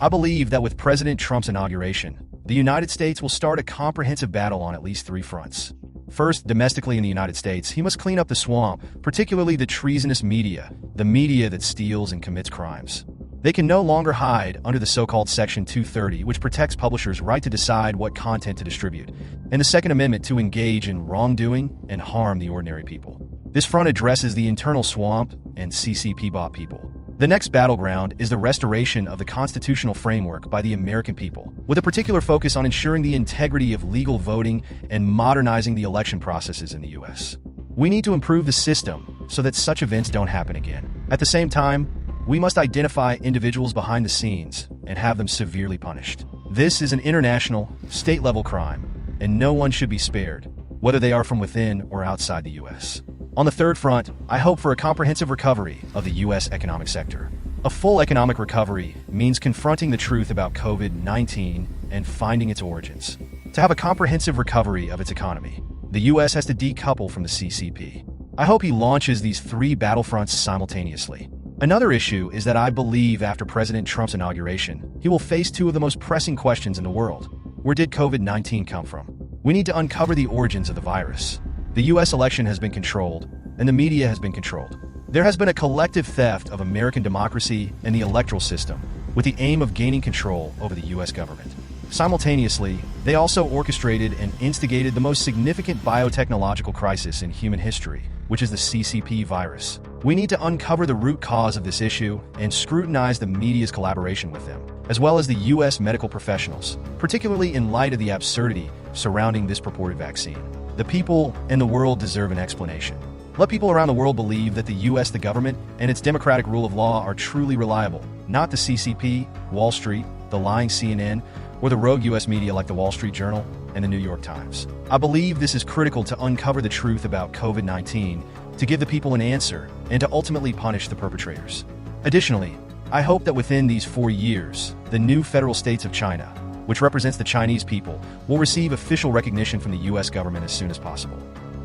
I believe that with President Trump's inauguration, the United States will start a comprehensive battle on at least 3 fronts. First, domestically in the United States, he must clean up the swamp, particularly the treasonous media, the media that steals and commits crimes. They can no longer hide under the so-called Section 230, which protects publishers' right to decide what content to distribute, and the Second Amendment to engage in wrongdoing and harm the ordinary people. This front addresses the internal swamp and CCP bought people. The next battleground is the restoration of the constitutional framework by the American people, with a particular focus on ensuring the integrity of legal voting and modernizing the election processes in the U.S. We need to improve the system so that such events don't happen again. At the same time, we must identify individuals behind the scenes and have them severely punished. This is an international, state-level crime, and no one should be spared, whether they are from within or outside the U.S. On the third front, I hope for a comprehensive recovery of the U.S. economic sector. A full economic recovery means confronting the truth about COVID-19 and finding its origins. To have a comprehensive recovery of its economy, the U.S. has to decouple from the CCP. I hope he launches these 3 battlefronts simultaneously. Another issue is that I believe after President Trump's inauguration, he will face 2 of the most pressing questions in the world. Where did COVID-19 come from? We need to uncover the origins of the virus. The U.S. election has been controlled, and the media has been controlled. There has been a collective theft of American democracy and the electoral system, with the aim of gaining control over the U.S. government. Simultaneously, they also orchestrated and instigated the most significant biotechnological crisis in human history, which is the CCP virus. We need to uncover the root cause of this issue and scrutinize the media's collaboration with them, as well as the U.S. medical professionals, particularly in light of the absurdity surrounding this purported vaccine. The people and the world deserve an explanation. Let people around the world believe that the U.S., the government, and its democratic rule of law are truly reliable, not the CCP, Wall Street, the lying CNN, or the rogue U.S. media like the Wall Street Journal and the New York Times. I believe this is critical to uncover the truth about COVID-19, to give the people an answer, and to ultimately punish the perpetrators. Additionally, I hope that within these 4 years, the new federal states of China, which represents the Chinese people, will receive official recognition from the U.S. government as soon as possible.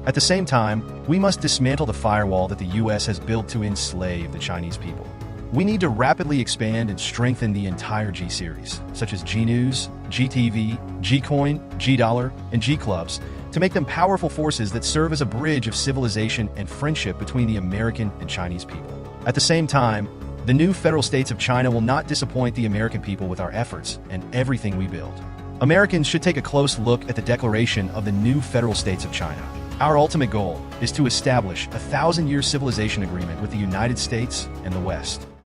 At the same time, we must dismantle the firewall that the U.S. has built to enslave the Chinese people. We need to rapidly expand and strengthen the entire G-series, such as G-News, G-TV, G-Coin, G-Dollar, and G-Clubs, to make them powerful forces that serve as a bridge of civilization and friendship between the American and Chinese people. At the same time, the new federal states of China will not disappoint the American people with our efforts and everything we build. Americans should take a close look at the declaration of the new federal states of China. Our ultimate goal is to establish a 1,000-year civilization agreement with the United States and the West.